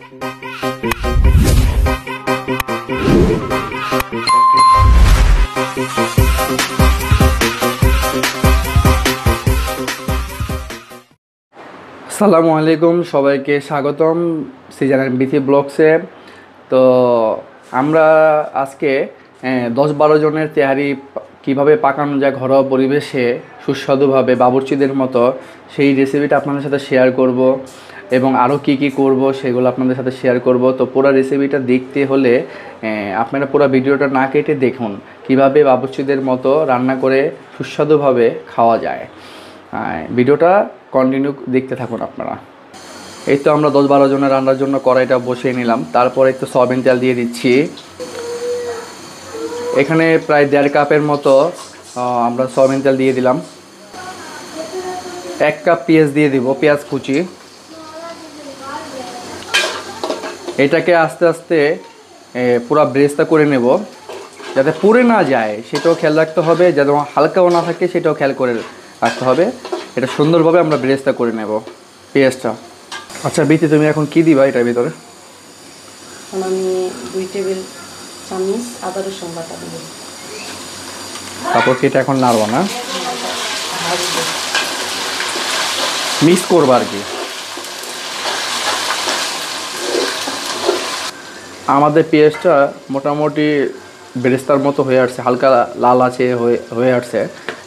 আসসালামু আলাইকুম, সবাইকে স্বাগতম সিজানের বিথি ব্লগসে। তো আমরা আজকে 10-12 জনের তেহারি কিভাবে পাকানো যায় ঘরোয়া পরিবেশে সুস্বাদুভাবে বাবুর্চিদের মতো, সেই রেসিপিটা আপনাদের সাথে শেয়ার করব এবং আরও কি করব সেগুলো আপনাদের সাথে শেয়ার করব। তো পুরো রেসিপিটা দেখতে হলে আপনারা পুরো ভিডিওটা না কেটে দেখুন কিভাবে বাবুর্চিদের মতো রান্না করে সুস্বাদুভাবে খাওয়া যায়। ভিডিওটা কন্টিনিউ দেখতে থাকুন আপনারা। এই তো আমরা 10-12 জনের রান্নার জন্য কড়াইটা বসিয়ে নিলাম। তারপরে একটু সয়াবিন তেল দিয়ে দিচ্ছি। এখানে প্রায় 1.5 কাপের মতো আমরা সয়াবিন তেল দিয়ে দিলাম। 1 কাপ পেঁয়াজ দিয়ে দিব, পেঁয়াজ কুচি। এটাকে আস্তে আস্তে পুরো ব্রেস্তা করে নেব, যাতে পুড়ে না যায় সেটাও খেয়াল রাখতে হবে, যাতে হালকাও না থাকে সেটাও খেয়াল করে রাখতে হবে। এটা সুন্দরভাবে আমরা ব্রেস্তা করে নেব পেঁয়াজটা। আচ্ছা বিথি, তুমি এখন কি দিবা এটার ভিতরে? আমি 2 টেবিল চামচ আদা রসুন বাটা দিব। তারপর কি এটা এখন নাড়বো না, মিক্স করবো আর কি। আমাদের পেঁয়াজটা মোটামুটি বেরেস্তার মতো হয়ে আসছে, হালকা লাল আছে হয়ে আসছে।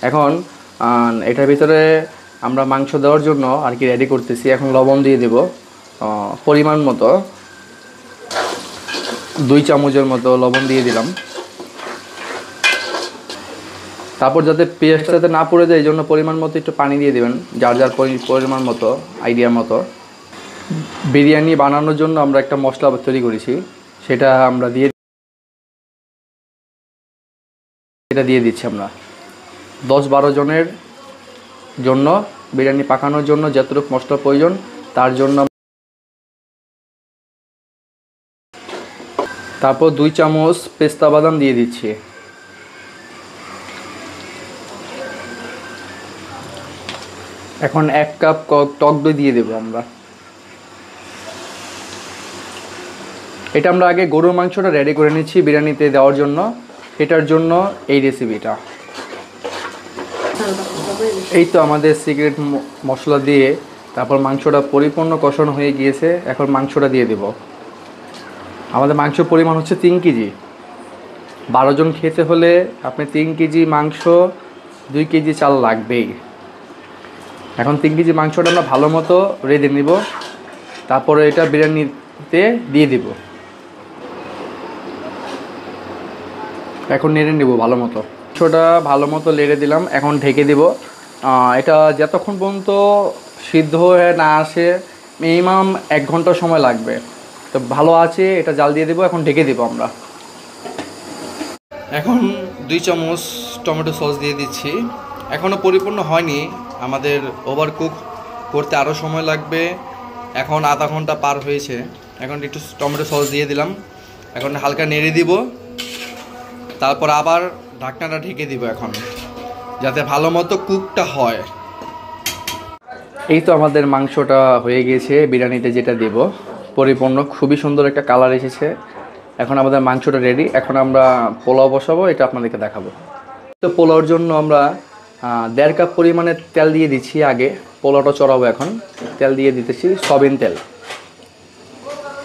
এখন এটার ভিতরে আমরা মাংস দেওয়ার জন্য আর কি রেডি করতেছি। এখন লবণ দিয়ে দেব পরিমাণ মতো, 2 চামচের মতো লবণ দিয়ে দিলাম। তারপর যাতে পেঁয়াজটা যাতে না পড়ে যায় এই জন্য পরিমাণ মতো একটু পানি দিয়ে দেবেন, যার যার পরিমাণ মতো, আইডিয়া মতো। বিরিয়ানি বানানোর জন্য আমরা একটা মশলা তৈরি করেছি, সেটা আমরা দিয়ে দিচ্ছি আমরা। 10-12 জনের জন্য বিরিয়ানি পাকানোর জন্য যতটুকু মশলা প্রয়োজন তার জন্য। তারপর 2 চামচ পেস্তা বাদাম দিয়ে দিচ্ছি। এখন 1 কাপ টক দই দিয়ে দেবো আমরা। এটা আমরা আগে গরুর মাংসটা রেডি করে নিচ্ছি বিরিয়ানিতে দেওয়ার জন্য, এটার জন্য এই রেসিপিটা। এই তো আমাদের সিক্রেট মশলা দিয়ে তারপর মাংসটা পরিপূর্ণ কষানো হয়ে গিয়েছে। এখন মাংসটা দিয়ে দেব। আমাদের মাংসের পরিমাণ হচ্ছে 3 কেজি। 12 জন খেতে হলে আপনি 3 কেজি মাংস, 2 কেজি চাল লাগবেই। এখন 3 কেজি মাংসটা আমরা ভালো মতো রেঁধে নিব, তারপরে এটা বিরিয়ানিতে দিয়ে দিব। এখন নেড়ে নেব ভালো মতো। মাংসটা ভালো মতো নেড়ে দিলাম, এখন ঢেকে দিব। এটা যতক্ষণ পর্যন্ত সিদ্ধ হয়ে না আসে মিনিমাম 1 ঘন্টা সময় লাগবে। তো ভালো আছে, এটা জাল দিয়ে দেবো। এখন ঢেকে দেবো আমরা। এখন 2 চামচ টমেটো সস দিয়ে দিচ্ছি। এখনও পরিপূর্ণ হয়নি, আমাদের ওভারকুক করতে আরও সময় লাগবে। এখন আধা ঘন্টা পার হয়েছে। এখন একটু টমেটো সস দিয়ে দিলাম, এখন হালকা নেড়ে দিব। তারপর আবার ঢাকনাটা ঢেকে দিব এখন, যাতে ভালো মতো কুকটা হয়। এই তো আমাদের মাংসটা হয়ে গেছে বিরিয়ানিতে যেটা দেব, পরিপূর্ণ খুবই সুন্দর একটা কালার এসেছে। এখন আমাদের মাংসটা রেডি। এখন আমরা পোলাও বসাবো, এটা আপনাদেরকে দেখাবো। তো পোলাওর জন্য আমরা 1.5 কাপ পরিমাণে তেল দিয়ে দিচ্ছি। আগে পোলাওটা চড়াবো, এখন তেল দিয়ে দিতেছি সয়াবিন তেল।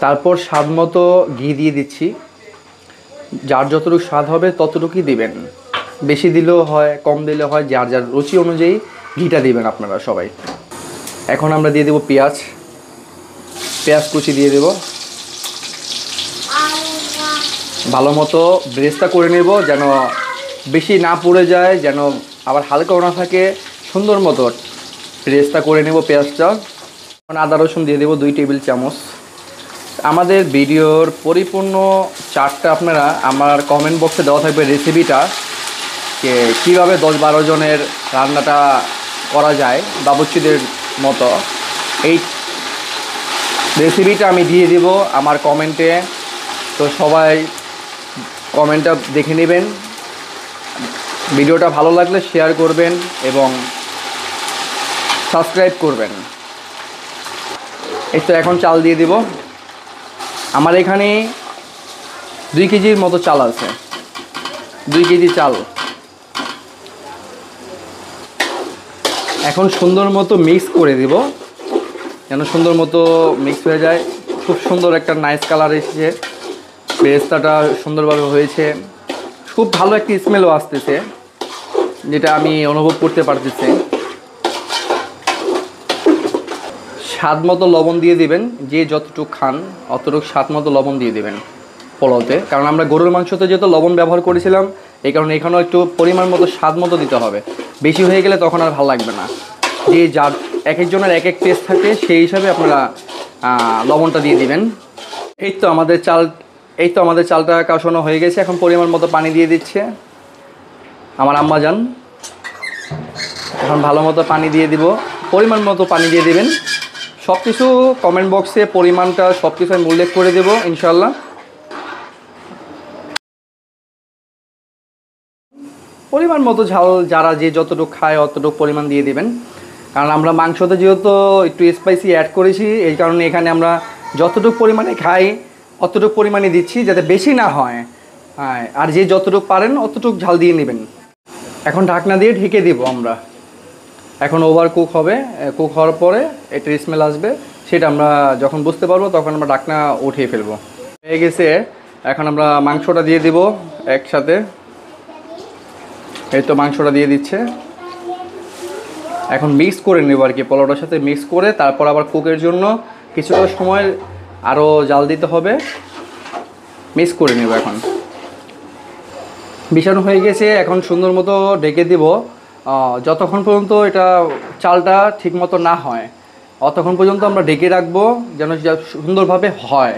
তারপর স্বাদ মতো ঘি দিয়ে দিচ্ছি। যার যতটুকু স্বাদ হবে ততটুকুই দিবেন, বেশি দিলেও হয় কম দিলেও হয়, যার যার রুচি অনুযায়ী ঘিটা দিবেন আপনারা সবাই। এখন আমরা দিয়ে দেব পেঁয়াজ কুচি দিয়ে দেব। ভালো মতো ব্রেস্তা করে নেব, যেন বেশি না পুড়ে যায়, যেন আবার হালকাও না থাকে, সুন্দর মতো ব্রেস্তা করে নেব পেঁয়াজটা। এখন আদা রসুন দিয়ে দেব 2 টেবিল চামচ। আমাদের ভিডিওর পরিপূর্ণ চার্টটা আপনারা আমার কমেন্ট বক্সে দেওয়া থাকবে, রেসিপিটা কীভাবে 10-12 জনের রান্নাটা করা যায় বাবুর্চিদের মতো। এই রেসিপিটা আমি দিয়ে দিব আমার কমেন্টে। তো সবাই কমেন্টটা দেখে নেবেন। ভিডিওটা ভালো লাগলে শেয়ার করবেন এবং সাবস্ক্রাইব করবেন। এই তো এখন চাল দিয়ে দিব। আমার এখানে 2 কেজির মতো চাল আছে, 2 কেজি চাল। এখন সুন্দর মতো মিক্স করে দিব, যেন সুন্দর মতো মিক্স হয়ে যায়। খুব সুন্দর একটা নাইস কালার এসেছে, বেরেস্তাটা সুন্দরভাবে হয়েছে, খুব ভালো একটা স্মেলও আসতেছে, যেটা আমি অনুভব করতে পারতেছি। স্বাদ মতো লবণ দিয়ে দিবেন, যে যতটুকু খান অতটুকু স্বাদ মতো লবণ দিয়ে দিবেন পোলাওতে, কারণ আমরা গরুর মাংসতে যেহেতু লবণ ব্যবহার করেছিলাম, এই কারণে এখানেও একটু পরিমাণ মতো স্বাদ মতো দিতে হবে। বেশি হয়ে গেলে তখন আর ভালো লাগবে না। যে যার এক একজনের এক এক টেস্ট থাকে, সেই হিসাবে আপনারা লবণটা দিয়ে দিবেন। এই তো আমাদের চালটা কষানো হয়ে গেছে। এখন পরিমাণ মতো পানি দিয়ে দিচ্ছে আমার আম্মা জান। এখন ভালো মতো পানি দিয়ে দিব, পরিমাণ মতো পানি দিয়ে দিবেন। সব কিছু কমেন্ট বক্সে পরিমাণটা সব কিছু আমি উল্লেখ করে দেবো ইনশাল্লাহ। পরিমাণ মতো ঝাল যারা যে যতটুকু খায় অতটুকু পরিমাণ দিয়ে দিবেন, কারণ আমরা মাংসতে যেহেতু একটু স্পাইসি অ্যাড করেছি, এই কারণে এখানে আমরা যতটুকু পরিমাণে খাই অতটুকু পরিমাণে দিচ্ছি, যাতে বেশি না হয়। হ্যাঁ, আর যে যতটুকু পারেন অতটুকু ঝাল দিয়ে নেবেন। এখন ঢাকনা দিয়ে ঢেকে দিব আমরা। এখন ওভার কুক হবে, কুক হওয়ার পরে একটা স্মেল আসবে, সেটা আমরা যখন বুঝতে পারবো তখন আমরা ঢাকনা উঠিয়ে ফেলবো। হয়ে গেছে, এখন আমরা মাংসটা দিয়ে দিব একসাথে। এই তো মাংসটা দিয়ে দিচ্ছে, এখন মিক্স করে নেব আর কি, পোলাওটার সাথে মিক্স করে তারপর আবার কুকের জন্য কিছুটা সময় আরও জাল দিতে হবে। মিক্স করে নেব। এখন মিশানো হয়ে গেছে, এখন সুন্দর মতো ঢেকে দিব যতক্ষণ পর্যন্ত এটা চালটা ঠিক মতো না হয়, অতক্ষণ পর্যন্ত আমরা ঢেকে রাখবো যেন সুন্দরভাবে হয়।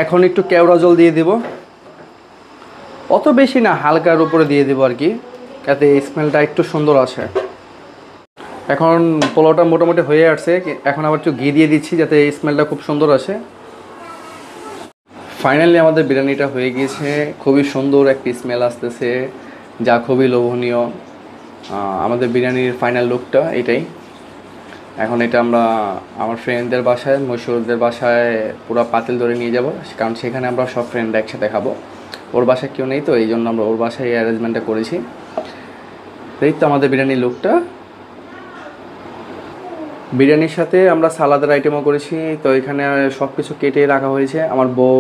এখন একটু কেওড়া জল দিয়ে দিব, অত বেশি না, হালকার উপরে দিয়ে দেবো আর কি, যাতে স্মেলটা একটু সুন্দর আসে। এখন পোলাওটা মোটামুটি হয়ে আসছে, এখন আবার একটু ঘি দিয়ে দিচ্ছি যাতে স্মেলটা খুব সুন্দর আসে। ফাইনালি আমাদের বিরিয়ানিটা হয়ে গিয়েছে, খুবই সুন্দর একটি স্মেল আসতেছে, যা খুবই লোভনীয়। আমাদের বিরিয়ানির ফাইনাল লুকটা এটাই। এখন এটা আমরা আমার ফ্রেন্ডদের বাসায়, মশহুরদের বাসায় পুরো পাতিল ধরে নিয়ে যাব, কারণ সেখানে আমরা সব ফ্রেন্ড একসাথে খাবো। ওর বাসায় কেউ নেই, তো এই জন্য আমরা ওর বাসায় এই অ্যারেঞ্জমেন্টটা করেছি। এই তো আমাদের বিরিয়ানির লুকটা। বিরিয়ানির সাথে আমরা সালাদের আইটেমও করেছি, তো এখানে সব কিছু কেটে রাখা হয়েছে, আমার বউ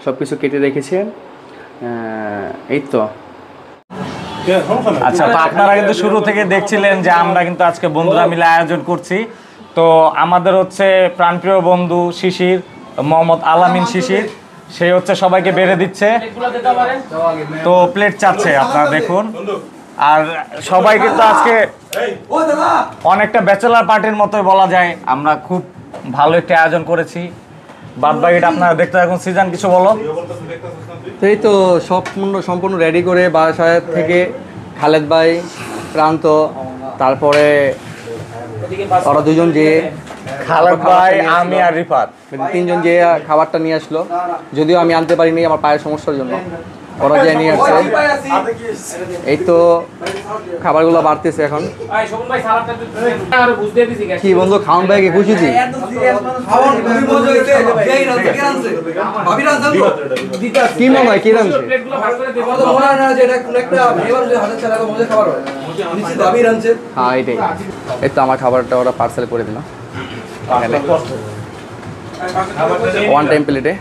সব কিছু কেটে রেখেছে। এই তো। আচ্ছা, তো আপনারা কিন্তু শুরু থেকে দেখছিলেন যে আমরা কিন্তু আজকে বন্ধুরা মিলে আয়োজন করছি। তো আমাদের হচ্ছে প্রাণপ্রিয় বন্ধু শিশির, মোহাম্মদ আলামিন শিশির, সে হচ্ছে সবাইকে বেড়ে দিচ্ছে, তো প্লেট চাচ্ছে, আপনারা দেখুন। আর সবাই কিন্তু আজকে অনেকটা ব্যাচেলার পার্টির মতোই বলা যায়, আমরা খুব ভালো একটা আয়োজন করেছি। বাদ বাকিটা আপনারা দেখতে থাকুন। সিজন কিছু বলো। এই তো সম্পূর্ণ রেডি করে বাসায় থেকে খালেদ ভাই, প্রান্ত, তারপরে ওরা দুজন যে খালেদ ভাই, আমি আর রিফাত, তিনজন যে খাবারটা নিয়ে আসলো, যদিও আমি আনতে পারিনি আমার পায়ের সমস্যার জন্য, ওরা যে নিয়ে আসছে। এই তো খাবারগুলো বাড়তেছে এখন। কি বন্ধু, খাওয়ান ভাইকে খুশি দি? কি মনে হয়, কি রাঁধছে? হ্যাঁ, এটাই। এই তো আমার খাবারটা ওরা পার্সেল করে দিল ওয়ান টাইম প্লেটে।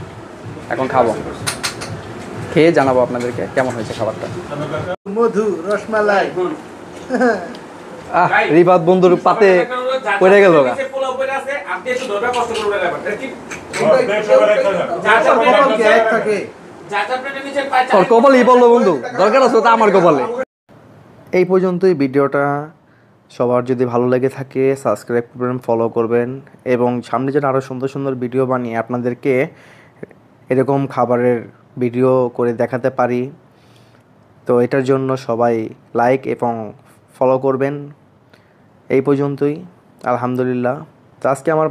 এখন খাবো, খেয়ে জানাবো আপনাদেরকে কেমন হয়েছে খাবারটা। মধু, রসমালাই। রিফাত বন্ধুর পাতে পড়ে গেল। তোর কপালই বললো বন্ধু, দরকার আছে তো আমার কপালে। এই পর্যন্তই ভিডিওটা। সবার যদি ভালো লেগে থাকে সাবস্ক্রাইব করবেন, ফলো করবেন, এবং সামনে যেন আরও সুন্দর সুন্দর ভিডিও বানিয়ে আপনাদেরকে এরকম খাবারের ভিডিও করে দেখাতে পারি। তো এটার জন্য সবাই লাইক এবং ফলো করবেন। এই পর্যন্তই, আলহামদুলিল্লাহ। তো আজকে আমার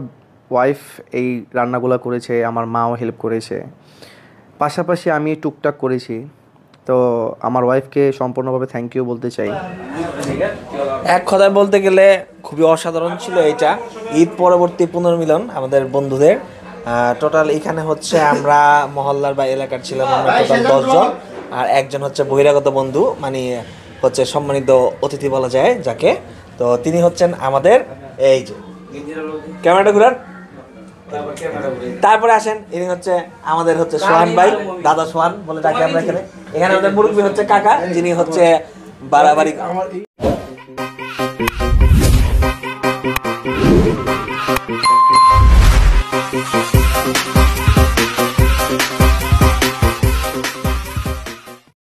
ওয়াইফ এই রান্নাগুলো করেছে, আমার মাও হেল্প করেছে, পাশাপাশি আমি টুকটাক করেছি। তো আমার ওয়াইফকে সম্পূর্ণভাবে থ্যাংক ইউ বলতে চাই। এক কথায় বলতে গেলে খুবই অসাধারণ ছিল এটা। ঈদ পরবর্তী পুনর্মিলন আমাদের বন্ধুদের। টোটাল এখানে হচ্ছে আমরা মহল্লার বা এলাকার ছিলাম আমরা টোটাল 10 জন, আর একজন হচ্ছে বহিরাগত বন্ধু, মানে হচ্ছে সম্মানিত অতিথি বলা যায় যাকে। তো তিনি হচ্ছেন আমাদের এই যে ক্যামেরাটা ঘুরান, তারপরে আসেন ইনি হচ্ছে আমাদের হচ্ছে সোহান ভাই, দাদা সোহান বলে ডাকি আমরা এখানে। এখানে আমাদের মুরব্বী হচ্ছে কাকা, যিনি হচ্ছে বাড়াবাড়ি